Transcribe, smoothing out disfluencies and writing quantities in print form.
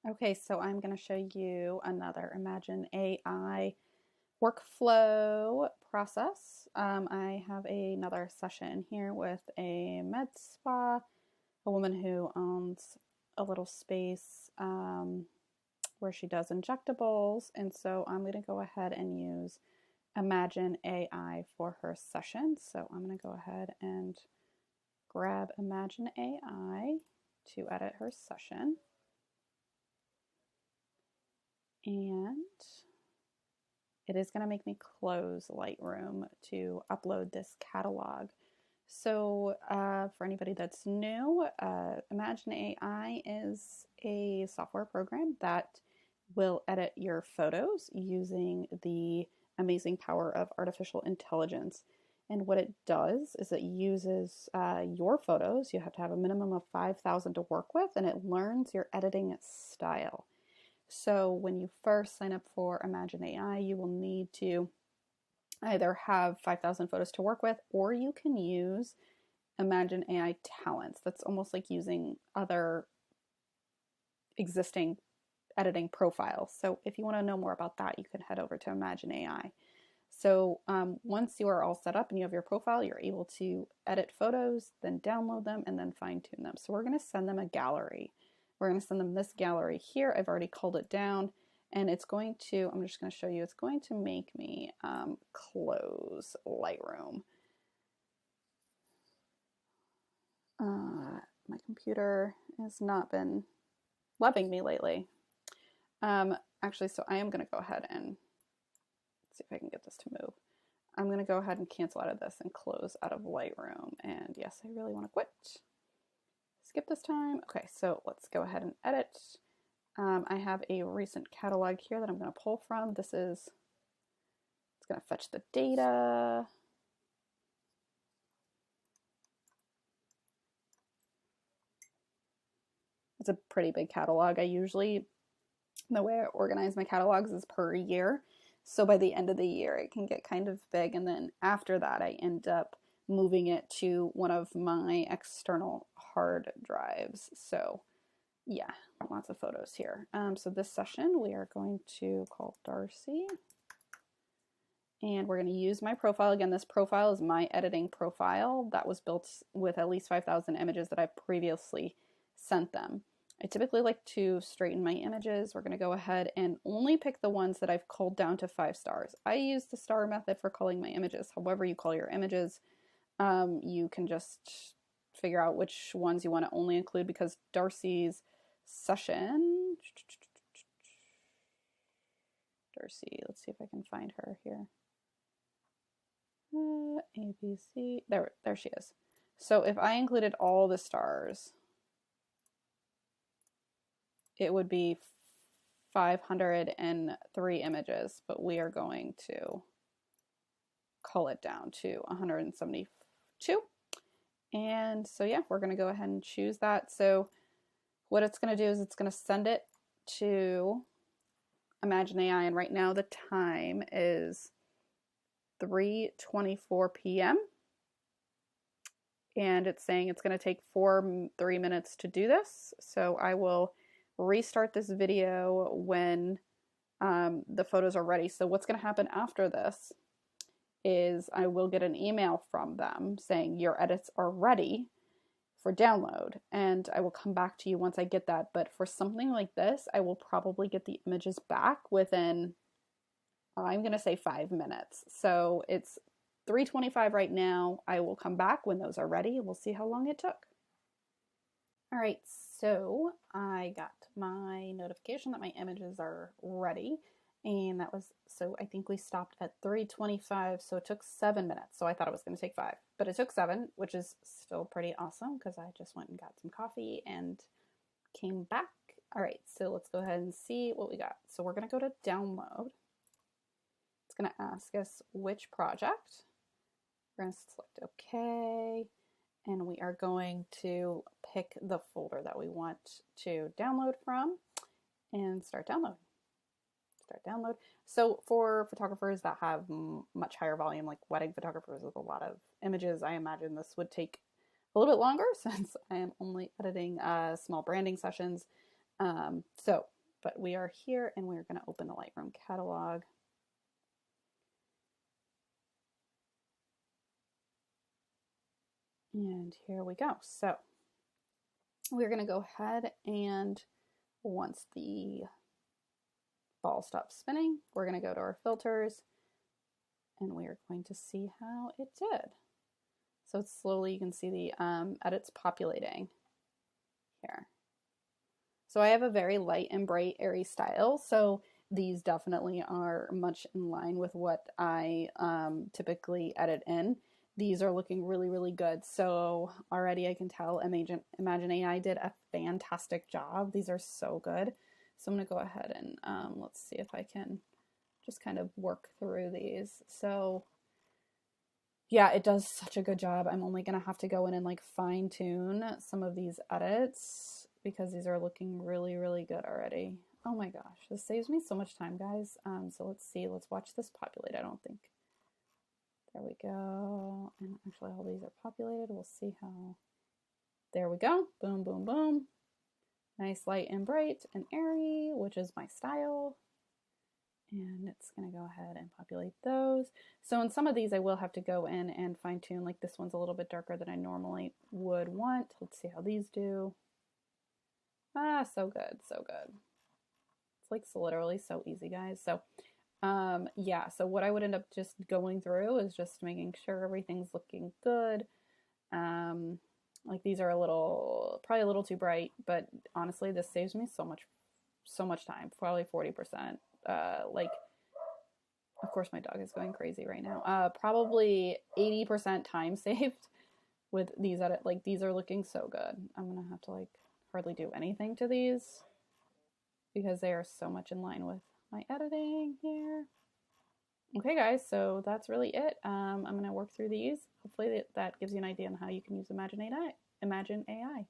Okay, so I'm going to show you another Imagen AI workflow process. I have another session here with a med spa, a woman who owns a little space where she does injectables. And so I'm going to go ahead and use Imagen AI for her session. So I'm going to go ahead and grab Imagen AI to edit her session. And it is going to make me close Lightroom to upload this catalog. So for anybody that's new, Imagen AI is a software program that will edit your photos using the amazing power of artificial intelligence. And what it does is it uses your photos. You have to have a minimum of 5,000 to work with, and it learns your editing style. So when you first sign up for Imagen AI, you will need to either have 5,000 photos to work with, or you can use Imagen AI talents. That's almost like using other existing editing profiles. So if you want to know more about that, you can head over to Imagen AI. So once you are all set up and you have your profile, you're able to edit photos, then download them, and then fine tune them. So we're going to send them a gallery. We're going to send them this gallery here. I've already culled it down, and it's going to, I'm just going to show you, it's going to make me close Lightroom. My computer has not been loving me lately. Actually, so I am going to go ahead and see if I can get this to move. I'm going to go ahead and cancel out of this and close out of Lightroom. And yes, I really want to quit. Skip this time. Okay, so let's go ahead and edit. I have a recent catalog here that I'm going to pull from. It's going to fetch the data. It's a pretty big catalog. The way I organize my catalogs is per year. So by the end of the year, it can get kind of big. And then after that, I end up moving it to one of my external hard drives. So yeah, lots of photos here. So this session we are going to call Darcy, and we're going to use my profile. Again, this profile is my editing profile that was built with at least 5,000 images that I've previously sent them. I typically like to straighten my images. We're going to go ahead and only pick the ones that I've culled down to 5 stars. I use the star method for culling my images. However you cull your images, you can just figure out which ones you want to only include, because Darcy's session, Darcy, let's see if I can find her here. ABC, there she is. So if I included all the stars, it would be 503 images, but we are going to cull it down to 172. And so yeah, we're going to go ahead and choose that. So what it's going to do is it's going to send it to Imagen AI, and right now the time is 3:24 p.m. and it's saying it's going to take 3 minutes to do this. So I will restart this video when the photos are ready. So what's going to happen after this is I will get an email from them saying your edits are ready for download, and I will come back to you once I get that. But for something like this, I will probably get the images back within, I'm going to say 5 minutes. So it's 3:25 right now. I will come back when those are ready, and we'll see how long it took. All right, so I got my notification that my images are ready, and that was, so I think we stopped at 3:25, so it took 7 minutes. So I thought it was going to take 5, but it took 7, which is still pretty awesome because I just went and got some coffee and came back. All right, so let's go ahead and see what we got. So we're going to go to download. It's going to ask us which project. We're going to select OK. And we are going to pick the folder that we want to download from and start downloading. So for photographers that have much higher volume, like wedding photographers with a lot of images, I imagine this would take a little bit longer since I am only editing small branding sessions. So but we are here and we're going to open the Lightroom catalog. And here we go. So we're going to go ahead and once the ball stops spinning, we're going to go to our filters and we are going to see how it did. So it's slowly, you can see the edits populating here. So I have a very light and bright, airy style. So these definitely are much in line with what I typically edit in. These are looking really, really good. So already I can tell Imagen AI did a fantastic job. These are so good. So I'm going to go ahead and let's see if I can just kind of work through these. So yeah, it does such a good job. I'm only going to have to go in and like fine tune some of these edits because these are looking really, really good already. Oh my gosh, this saves me so much time, guys. So let's see, let's watch this populate. I don't think, there we go. And actually all these are populated. We'll see how, there we go. Boom, boom, boom. Nice light and bright and airy, which is my style. And it's going to go ahead and populate those. So in some of these, I will have to go in and fine tune. Like this one's a little bit darker than I normally would want. Let's see how these do. Ah, so good, so good. It's like literally so easy, guys. So yeah, so what I would end up just going through is just making sure everything's looking good. Like these are probably a little too bright, but honestly, this saves me so much time, probably 40%. Like, of course my dog is going crazy right now. Probably 80% time saved with these edit. Like these are looking so good. I'm gonna have to like hardly do anything to these because they are so much in line with my editing here. Okay guys, so that's really it. I'm gonna work through these. Hopefully that gives you an idea on how you can use Imagen AI.